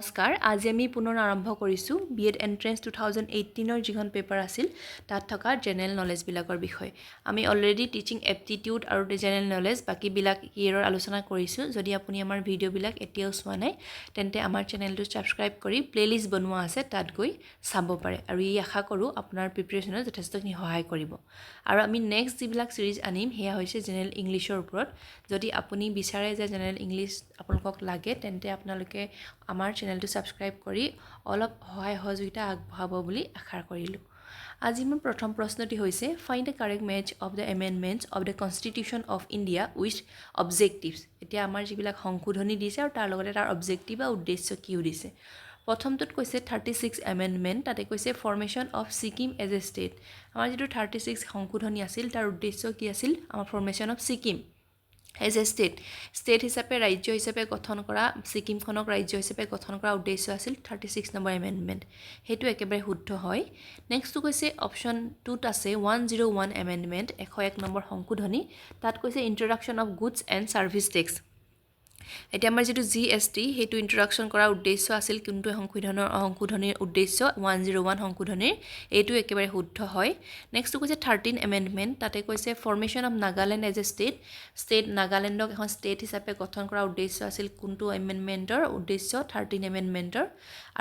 নমস্কাৰ আজি আমি পুনৰ আৰম্ভ কৰিছোঁ B.Ed Entrance 2018 যিখন পেপাৰ আছিল তাত থকা জেনেৰেল নলেজ বিলাকৰ বিষয় আমি অলৰেডি টিচিং এপ্টিটিউড আৰু জেনেৰেল নলেজ বাকি বিলাক ইয়াৰৰ আলোচনা কৰিছোঁ যদি আপুনি আমাৰ ভিডিও বিলাক এতিয়াও চোৱা নাই তেন্তে আমাৰ চেনেলটো সাবস্ক্ৰাইব কৰি প্লেলিষ্ট বনোৱা আছে তাত গৈ চাব পাৰে আৰু এই আশা কৰো আপোনাৰ প্ৰিপাৰেচনত যথেষ্টখিনি সহায় কৰিব আৰু আমি নেক্সট যিবিলাক সিৰিজ আনিম হেয়া হৈছে জেনেৰেল ইংলিছৰ ওপৰত যদি আপুনি বিচাৰে যে জেনেৰেল ইংলিছ আপোনালোকক লাগে তেন্তে আপোনালোকে আমাৰ চেনেলটো সাবস্ক্ৰাইব কৰি অলপ সহায় সহযোগিতা আগবঢ়াব বুলি আশা কৰিলো আজি মোৰ প্ৰথম প্ৰশ্নটি হৈছে find the correct match of the amendments of the constitution of India with objectives এতিয়া আমাৰ যিবিলাক সংশোধনী দিছে আৰু তাৰ লগতে তাৰ অবজেক্টিভ বা উদ্দেশ্য কি দিছে প্ৰথমটোত কৈছে 36 এমেণ্ডমেণ্ট তাতে কৈছে formation of Sikkim as a state আমাৰ যিটো 36 সংশোধনী আছিল তাৰ উদ্দেশ্য কি আছিল আমাৰ formation of Sikkim as a state হিচাপে ৰাজ্য হিচাপে গঠন কৰা ছিকিমখনক ৰাজ্য হিচাপে গঠন কৰা উদ্দেশ্য আছিল 36 নম্বৰ এমেণ্ডমেণ্ট সেইটো একেবাৰে শুদ্ধ হয় নেক্সটটো কৈছে অপশ্যন 2ত আছে 101 এমেণ্ডমেণ্ট 101 নম্বৰ সংশোধনী তাত কৈছে introduction of goods and services tax এতিয়া আমাৰ যেটো জিএসটি হেতু ইন্ট্ৰডাকশ্যন কৰা উদ্দেশ্য আছিল কিন্তু সংশোধনীৰ উদ্দেশ্য 101 সংশোধনীৰ এটো একেবাৰে শুদ্ধ হয় নেক্সট কৈছে 13 এমেণ্ডমেণ্ট তাতে কৈছে formation of Nagaland as a state নাগালেণ্ডক এখন ষ্টেট হিচাপে গঠন কৰা উদ্দেশ্য আছিল কোনটো এমেণ্ডমেণ্টৰ উদ্দেশ্য 13 এমেণ্ডমেণ্টৰ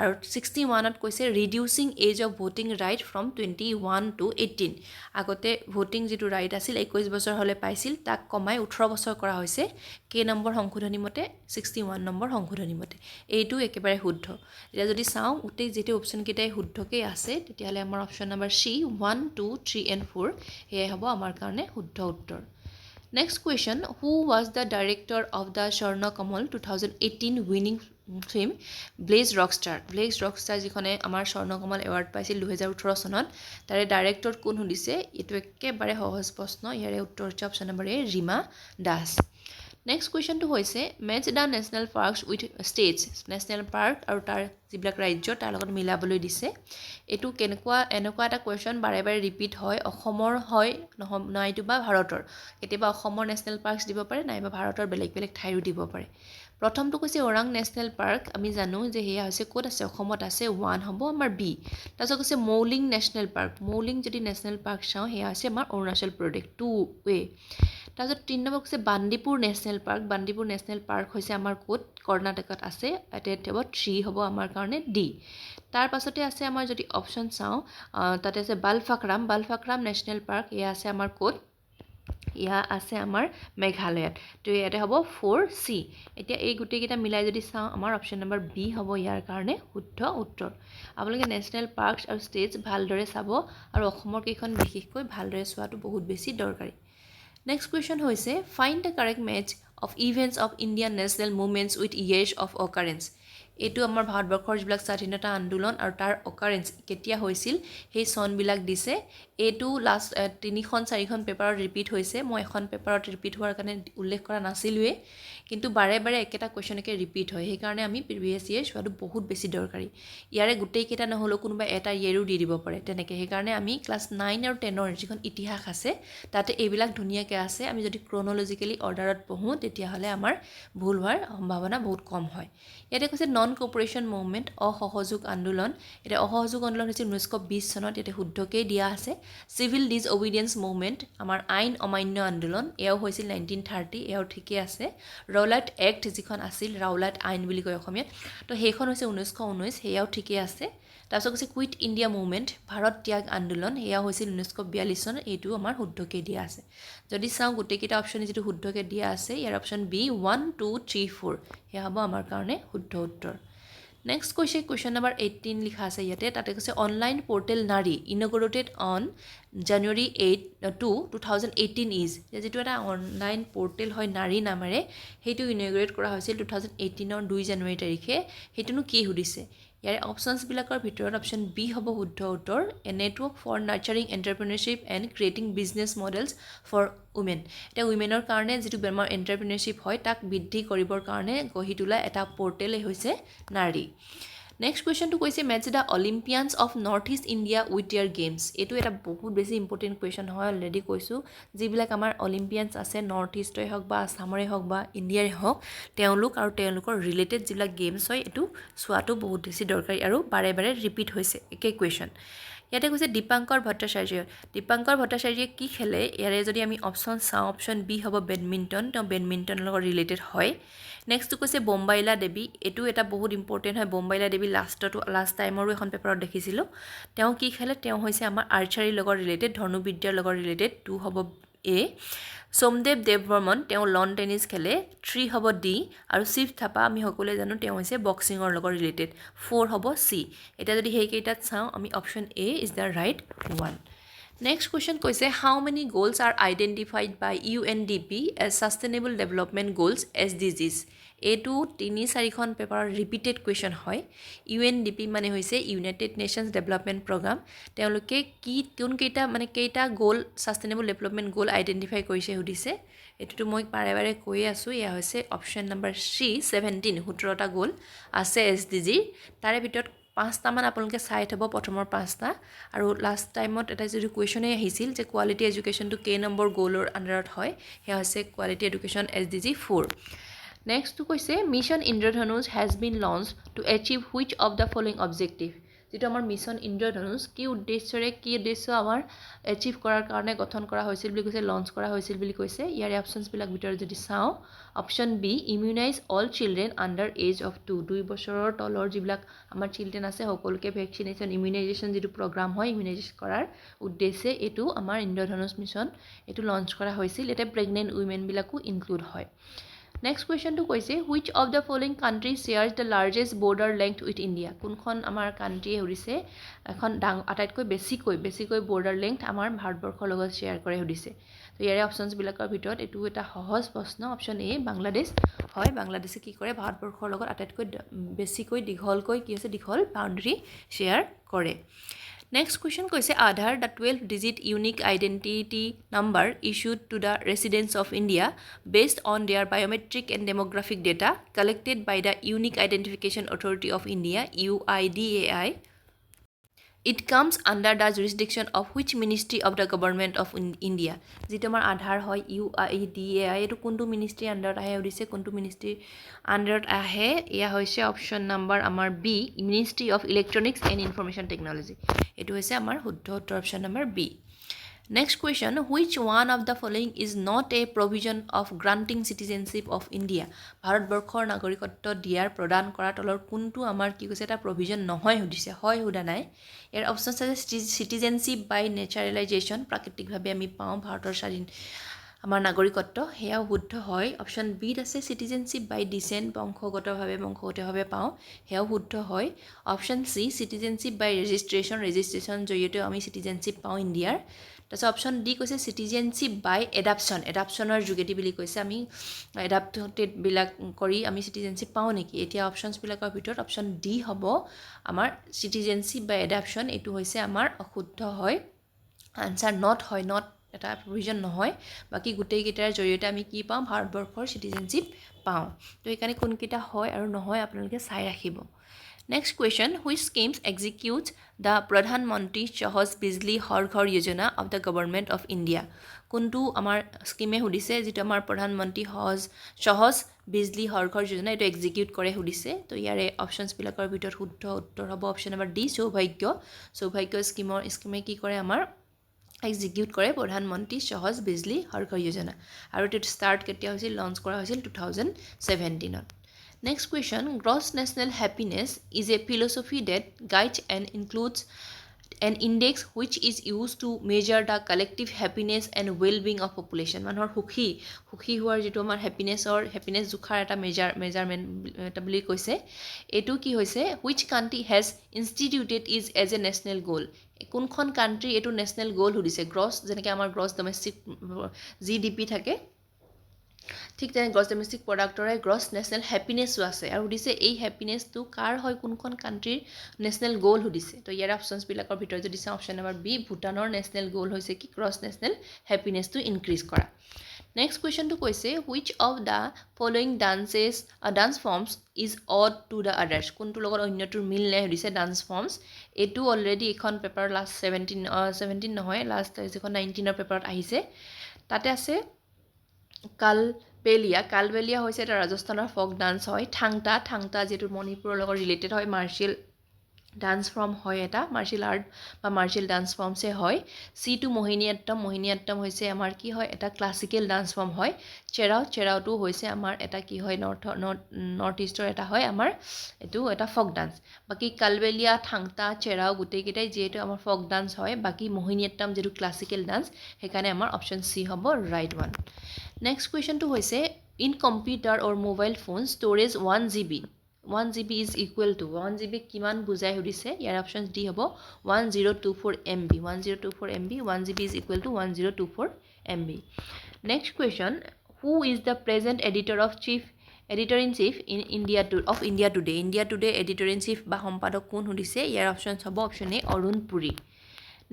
আৰু 61ত কৈছে reducing age of voting right from 21 to 18 আগতে ভোটিং যেটো ৰাইট আছিল 21 বছৰ হলে পাইছিল তাক কমাই 18 বছৰ কৰা হৈছে কে নম্বৰ সংশোধনী মতে 61 নম্বৰ সংশোধনী মতে এইটো একেবাৰে শুদ্ধ এতিয়া যদি চাও উতে যেটো অপচন কেইটাই শুদ্ধকে আছে তেতিয়ালে আমাৰ অপচন নম্বৰ সি 1 2 3 and 4 হে হ'ব আমাৰ কাৰণে শুদ্ধ উত্তৰ Next question, who was the director of the Sharna Kamal 2018 winning film Blaze Rockstar? Blaze Rockstar jikhone amar Sharna Kamal award paisil 2018 sonot tare director kon hodise etu ekkebare সহজ প্ৰশ্ন ইয়াৰে উত্তৰ হৈছে option number A Rima Das Next question to hoise match the national parks with states national park আৰু তাৰ যিবিলাক ৰাজ্য তাৰ লগত মিলাবলৈ দিছে এটো কেনেকুৱা এনেকুৱা এটা কোৱেশ্চন বাৰে বাৰে ৰিপিট হয় অসমৰ হয় নাইটো বা ভাৰতৰ কেতিয়াবা অসমৰ নেশনেল পাৰ্কস দিব পাৰে নাইবা ভাৰতৰ বেলেগ বেলেগ ঠাইৰো দিব পাৰে প্ৰথমটো কৈছে ওৰাং নেশনেল পাৰ্ক আমি জানো যে হেয়া হৈছে ক'ত আছে অসমত আছে 1 হ'ব আমাৰ বি তাৰছত কৈছে মৌলিং নেশনেল পাৰ্ক মৌলিং যদি নেশনেল পাৰ্ক চাও হেয়া আছে আমাৰ অৰুণাচল প্ৰদেশ 2 ৱে তাৰছত 3 নম্বৰ কৈছে বান্দিপুৰ নেশনেল পাৰ্ক হৈছে আমাৰ কোট কৰ্ণাটকত আছে এতে হ'ব 3 হ'ব আমাৰ কাৰণে ডি তাৰ পাছতে আছে আমাৰ যদি অপচন চাও তাতে আছে বালফাক্ৰাম নেশনেল পাৰ্ক এয়া আছে আমাৰ কোট ইয়া আছে আমাৰ মেঘালয়ত তো ইয়াতে হ'ব 4C এতিয়া এই গুটি কেইটা মিলাই যদি চাও আমাৰ অপচন নম্বৰ বি হ'ব ইয়াৰ কাৰণে শুদ্ধ উত্তৰ আপোনালোকে নেশনেল পাৰ্কস আৰু ষ্টেটস ভালদৰে চাব আৰু অসমৰ কেইখন বিশেষকৈ ভালদৰে চোৱাটো বহুত বেছি দৰকাৰী Next question hoise find the correct match of events of Indian national movements with years of occurrence এটো আমাৰ ভাৰতবৰ্ষৰ যিবিলাক স্বাধীনতা আন্দোলন আৰু তাৰ অকাৰেন্স কেতিয়া হৈছিল সেই সন বিলাক দিছে এটো লাষ্ট 3খন 4খন পেপাৰত ৰিপিট হৈছে মই এখন পেপাৰত ৰিপিট হোৱাৰ কাৰণে উল্লেখ কৰা নাছিলৱে কিন্তু বাৰে বাৰে একেটা কোৱেশ্চনকে ৰিপিট হয় সেই কাৰণে আমি প্ৰিভিয়াস ইয়াৰ চোৱাটো বহুত বেছি দৰকাৰী ইয়াৰে গুটেই কেটা নহলো কোনোবা এটা ইয়েৰো দি দিব পাৰে তেনেকে সেই কাৰণে আমি ক্লাস 9 আৰু 10 ৰ যিখন ইতিহাস আছে তাতে এইবিলাক ধুনিয়াকে আছে আমি যদি ক্ৰনোলজিক্যালি অৰ্ডাৰত পঢ়ো তেতিয়া হলে আমাৰ ভুল হোৱাৰ সম্ভাৱনা বহুত কম হয় ইয়াতে কৈছে নন কোঅপাৰেশন মুভমেন্ট অসহযোগ আন্দোলন এটা অসহযোগ আন্দোলন হৈছে 1920 চনত এতে শুদ্ধকে দিয়া আছে সিভিল ডিসঅবিডিয়েন্স মুভমেন্ট আমাৰ আইন অমান্য আন্দোলন এও হৈছিল 1930 এও ঠিকে আছে ৰাউলাট এক্ট যিখন আছিল ৰাউলাট আইন বুলি কয় অসমীয়াত তো হেখন হৈছে 1919 হেয়াও ঠিকে আছে তাৰছত কৈছে কুইট ইণ্ডিয়া মুভমেন্ট ভাৰত ত্যাগ আন্দোলন এয়া হৈছিল 1942 চনত এটো আমাৰ শুদ্ধকে দিয়া আছে যদি চাও গুটে কিটা অপচন যেটো শুদ্ধকে দিয়া আছে ইয়াৰ অপচন বি 1 2 3 4 হেয়া হ'ব আমাৰ কাৰণে শুদ্ধ উত্তৰ Next question number 18 লিখা আছে ইয়াতে তাতে কৈছে অনলাইন পোৰ্টেল নাৰী inaugurated on January 2018 is যেটো এটা অনলাইন পোৰ্টেল হয় নাৰী নামেৰে হেতু ইনঅগ্ৰেট কৰা হৈছিল 2018 ৰ 2 জানুৱাৰী তাৰিখে হেতুনো কি hudiছে ইয়াৰ অপচনস বিলাকৰ ভিতৰত অপচন বি হ'ব শুদ্ধ উত্তৰ a network for nurturing entrepreneurship and creating business models for women এটা উমেনৰ কাৰণে যেটো বেমাৰ এন্টাৰপ্ৰেনিয়ৰশিপ হয় তাক বৃদ্ধি কৰিবৰ কাৰণে গঢ়ি তোলা এটা পোৰ্টেল হৈছে নাৰী নেক্সট কুৱেশ্যনটো কৈছে match the Olympians of North East India with their games এইটো এটা বহুত বেছি ইম্পৰ্টেণ্ট কুৱেশ্যন হয় অলৰেডি কৈছোঁ যিবিলাক আমাৰ অলিম্পিয়ানছ আছে নৰ্থ ইষ্টৰে হওক বা আছামৰে হওক বা ইণ্ডিয়াৰে হওক তেওঁলোক আৰু তেওঁলোকৰ ৰিলেটেড যিবিলাক গেমছ হয় এইটো চোৱাটো বহুত বেছি দৰকাৰী আৰু বাৰে বাৰে ৰিপিট হৈছে একেই কুৱেশ্যন ইয়াতে কৈছে দীপাংকৰ ভট্টাচাৰ্যই কি খেলে ইয়াৰে যদি আমি অপশ্যন চাওঁ অপশ্যন বি হ'ব বেডমিণ্টন তেওঁ বেডমিণ্টনৰ লগত ৰিলেটেড হয় নেক্সটটো কৈছে বোম্বাইলা দেৱী এইটো এটা বহুত ইম্পৰ্টেণ্ট হয় বোম্বাইলা দেৱী লাষ্ট টাইমৰো এখন পেপাৰত দেখিছিলোঁ তেওঁ কি খেলে তেওঁ হৈছে আমাৰ আৰ্চাৰীৰ লগত ৰিলেটেড ধনুবিদ্যাৰ লগত ৰিলেটেড 2 হ'ব এ সোমদেৱ দেৱবৰ্মন তেওঁ লন টেনিছ খেলে 3 হ'ব ডি আৰু শিৱ থাপা আমি সকলোৱে জানো তেওঁ হৈছে বক্সিঙৰ লগত ৰিলেটেড 4 হ'ব চি এতিয়া যদি সেইকেইটাত চাওঁ আমি option A is the right one next question কৈছে how many goals are identified by UNDP as sustainable development goals SDGs এইটো 3-4খন পেপাৰৰ ৰিপিটেড কুৱেশ্যন হয় UNDP মানে হৈছে ইউনাইটেড নেশ্যনছ ডেভেলপমেণ্ট প্ৰগ্ৰাম তেওঁলোকে কেইটা গ'ল ছাষ্টেইনেবল ডেভেলপমেণ্ট গ'ল আইডেণ্টিফাই কৰিছে সুধিছে এইটোতো মই বাৰে বাৰে কৈয়ে আছোঁ এয়া হৈছে অপশ্যন নম্বৰ চি 17টা গ'ল আছে SDG তাৰে ভিতৰত 5টামান আপোনালোকে চাই থ'ব প্ৰথমৰ 5টা আৰু লাষ্ট টাইমত এটা যদি কুৱেশ্যনেই আহিছিল যে কোৱালিটি এডুকেশ্যনটো কেই নম্বৰ গ'লৰ আণ্ডাৰত হয় সেয়া হৈছে কোৱালিটি এডুকেশ্যন SDG 4 নেক্সটটো কৈছে mission Indradhanush has been launched to achieve which of the following objective যিটো আমাৰ মিছন ইন্দ্ৰধনুষ কি উদ্দেশ্য আমাৰ এচিভ কৰাৰ কাৰণে গঠন কৰা হৈছিল বুলি কৈছে লঞ্চ কৰা হৈছিল বুলি কৈছে ইয়াৰে অপশ্যনছবিলাক ভিতৰত যদি চাওঁ option B immunize all children under age of 2 বছৰৰ তলৰ যিবিলাক আমাৰ চিলড্ৰেন আছে সকলোকে ভেকচিনেশ্যন ইমিউনাইজেশ্যন যিটো প্ৰগ্ৰাম হয় ইমিউনাইজেশ্যন কৰাৰ উদ্দেশ্যে এইটো আমাৰ ইন্দ্ৰধনুষ মিছন এইটো লঞ্চ কৰা হৈছিল এতিয়া প্ৰেগনেণ্ট উইমেনবিলাকো ইনক্লুড হয় নেক্সট কুৱেশ্যনটো কৈছে which of the following country shares the largest border length with India কোনখন আমাৰ কাণ্ট্ৰিয়ে সুধিছে এখন আটাইতকৈ বেছিকৈ বৰ্ডাৰ লেংথ আমাৰ ভাৰতবৰ্ষৰ লগত শ্বেয়াৰ কৰে সুধিছে তো ইয়াৰে অপশ্যনছবিলাকৰ ভিতৰত এইটো এটা সহজ প্ৰশ্ন অপশ্যন এ বাংলাদেশ হয় বাংলাদেশে কি কৰে ভাৰতবৰ্ষৰ লগত আটাইতকৈ বেছিকৈ দীঘল বাউণ্ডেৰী শ্বেয়াৰ কৰে নেক্সট কুৱেশ্যন কৈছে Aadhaar the 12-digit unique identity number issued to the residents of India based on their biometric and demographic data collected by the unique identification authority of India UIDAI It comes under the jurisdiction of which ministry of the government of India যিটো আমাৰ আধাৰ হয় UIDAI এইটো কোনটো ministry আণ্ডাৰত আহে সুধিছে কোনটো ministry আণ্ডাৰত আহে এয়া হৈছে অপশ্যন নম্বৰ আমাৰ B ministry of electronics and information technology এইটো হৈছে আমাৰ শুদ্ধ উত্তৰ option number B next question which one of the following is not a provision of granting citizenship of India ভাৰতবৰ্ষৰ নাগৰিকত্ব দিয়াৰ প্ৰদান কৰাৰ তলৰ কোনটো আমাৰ কি কৈছে এটা প্ৰভিজন নহয় সুধিছে হয় সোধা নাই ইয়াৰ অপশ্যন আছে চিটিজেনশ্বিপ বাই নেচাৰেলাইজেশ্যন প্ৰাকৃতিকভাৱে আমি পাওঁ ভাৰতৰ আমাৰ নাগৰিকত্ব সেয়াও শুদ্ধ হয় অপশ্যন বিত আছে চিটিজেনশ্বিপ বাই ডিচেণ্ট বংশগতভাৱে পাওঁ সেয়াও শুদ্ধ হয় অপশ্যন চি চিটিজেনশ্বিপ বাই ৰেজিষ্ট্ৰেশ্যন জৰিয়তেও আমি চিটিজেনশ্বিপ পাওঁ ইণ্ডিয়াৰ তাৰপিছত অপশ্যন ডি কৈছে চিটিজেনশ্বিপ বাই এডাপশ্যনৰ যোগেদি বুলি কৈছে আমি এডাপ্টেডবিলাক কৰি আমি চিটিজেনশ্বিপ পাওঁ নেকি এতিয়া অপশ্যনছবিলাকৰ ভিতৰত অপশ্যন ডি হ'ব আমাৰ চিটিজেনশ্বিপ বাই এডাপশ্যন এইটো হৈছে আমাৰ অশুদ্ধ হয় আনচাৰ নট এটা প্ৰভিজন নহয় বাকী গোটেইকেইটাৰ জৰিয়তে আমি কি পাওঁ ভাৰতবৰ্ষৰ চিটিজেনশ্বিপ পাওঁ তো সেইকাৰণে কোনকেইটা হয় আৰু নহয় আপোনালোকে চাই ৰাখিব next question which schemes executes the Pradhanmantri Sahaj Bijli Har Ghar Yojana of the government of India কোনটো আমাৰ স্কিমে সুধিছে যিটো আমাৰ প্ৰধানমন্ত্ৰী সহজ বিজলী হৰ ঘৰ যোজনা এইটো এক্সিকিউট কৰে সুধিছে তো ইয়াৰে অপশ্যনছবিলাকৰ ভিতৰত শুদ্ধ উত্তৰ হ'ব অপশ্যন নম্বৰ ডি সৌভাগ্য স্কিমে কি কৰে আমাৰ এক্সিকিউট কৰে প্ৰধানমন্ত্ৰী সহজ বিজলী হৰ ঘৰ যোজনা আৰু এইটো ষ্টাৰ্ট কেতিয়া হৈছিল লঞ্চ কৰা হৈছিল 2017ত Next question, gross national happiness is a philosophy that guides and includes an index which is used to measure the collective happiness and well-being of population. মানুহৰ সুখী হোৱাৰ যিটো আমাৰ হেপিনেছ জোখাৰ এটা মেজাৰমেণ্ট এটা বুলি কৈছে এইটো কি হৈছে which country has instituted is as a national goal কোনখন কাণ্ট্ৰি এইটো নেশ্যনেল গ'ল সুধিছে গ্ৰছ যেনেকৈ আমাৰ গ্ৰছ ডমেষ্টিক GDP থাকে ঠিক তেনে গ্ৰছ ডমেষ্টিক প্ৰডাক্টৰে গ্ৰছ নেশ্যনেল হেপিনেছো আছে আৰু সুধিছে এই হেপিনেছটো কাৰ হয় কোনখন কাণ্ট্ৰিৰ নেশ্যনেল গ'ল সুধিছে তো ইয়াৰ অপশ্যনছবিলাকৰ ভিতৰত যদি চাওঁ অপশ্যন নম্বৰ বি ভূটানৰ নেশ্যনেল গ'ল হৈছে কি গ্ৰছ নেশ্যনেল হেপিনেছটো ইনক্ৰিজ কৰা নেক্সট কুৱেশ্যনটো কৈছে which of the following dance forms is odd to the others কোনটো লগত অন্যটোৰ মিল নাই সুধিছে ডান্স ফৰ্মছ এইটো অলৰেডি এখন পেপাৰ লাষ্ট 17 নহয় লাষ্ট যিখন 19ৰ পেপাৰত আহিছে তাতে আছে কালবেলিয়া হৈছে এটা ৰাজস্থানৰ ফক ডান্স হয় থাংটা যিটো মণিপুৰৰ লগত ৰিলেটেড হয় মাৰ্চিয়েল ডান্স ফৰ্ম হয় এটা মাৰ্চিয়েল আৰ্ট বা মাৰ্চিয়েল ডান্স ফৰ্মছে হয় চিটো মোহিনীআট্টম হৈছে আমাৰ কি হয় এটা ক্লাছিকেল ডান্স ফৰ্ম হয় চেৰাওটো হৈছে আমাৰ এটা কি হয় নৰ্থ ইষ্টৰ এটা হয় আমাৰ এইটো এটা ফক ডান্স বাকী কালবেলিয়া থাংটা চেৰাও গোটেইকেইটাই যিহেতু আমাৰ ফক ডান্স হয় বাকী মোহিনীআট্টম যিটো ক্লাছিকেল ডান্স সেইকাৰণে আমাৰ অপশ্যন চি হ'ব ৰাইট ওৱান নেক্সট কুৱেশ্যনটো হৈছে in computer or mobile phone storage 1 GB 1 GB is equal to 1 GB কিমান বুজাই সুধিছে ইয়াৰ অপশ্যন ডি হ'ব 1024 MB 1024 MB 1 GB is equal to 1024 MB next question who is the present editor in chief in India Today editor in chief বা সম্পাদক কোন সুধিছে ইয়াৰ option হ'ব option A Arun Puri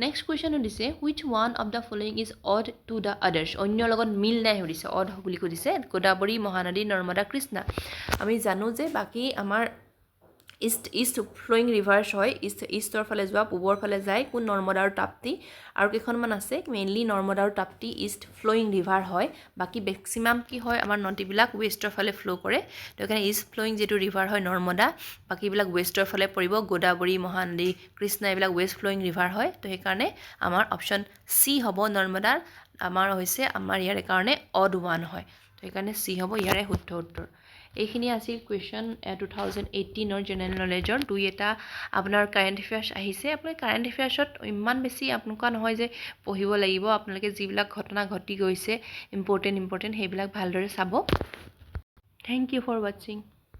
next question সুধিছে which one of the following is odd to the others অন্য লগত মিল নাই সুধিছে odd বুলি সুধিছে গোদাবৰী মহানদী নৰ্মদা কৃষ্ণা আমি জানো যে বাকী আমাৰ ইষ্ট ফ্ল'য়িং ৰিভাৰ্ছ হয় ইষ্টৰ ফালে যোৱা পূবৰ ফালে যায় কোন নৰ্মদা আৰু তাপ্তি আৰু কেইখনমান আছে মেইনলি নৰ্মদা আৰু তাপ্তি ইষ্ট ফ্ল'য়িং ৰিভাৰ হয় বাকী মেক্সিমাম কি হয় আমাৰ নদীবিলাক ৱেষ্টৰ ফালে ফ্ল' কৰে তো সেইকাৰণে ইষ্ট ফ্ল'য়িং যিটো ৰিভাৰ হয় নৰ্মদা বাকীবিলাক ৱেষ্টৰ ফালে পৰিব গোদাবৰী মহানদী কৃষ্ণা এইবিলাক ৱেষ্ট ফ্ল'য়িং ৰিভাৰ হয় তো সেইকাৰণে আমাৰ অপশ্যন চি হ'ব নৰ্মদা আমাৰ হৈছে আমাৰ ইয়াৰ কাৰণে অড ওৱান হয় তো সেইকাৰণে চি হ'ব ইয়াৰে শুদ্ধ উত্তৰ এইখিনি আছিল কুৱেশ্যন 2018ৰ জেনেৰেল নলেজৰ দুই এটা আপোনাৰ কাৰেণ্ট এফেয়াৰ্ছ আহিছে আপুনি কাৰেণ্ট এফেয়াৰ্ছত ইমান বেছি আপোনালোকৰ নহয় যে পঢ়িব লাগিব আপোনালোকে যিবিলাক ঘটনা ঘটি গৈছে ইম্পৰ্টেণ্ট সেইবিলাক ভালদৰে চাব থেংক ইউ ফৰ ৱাচিং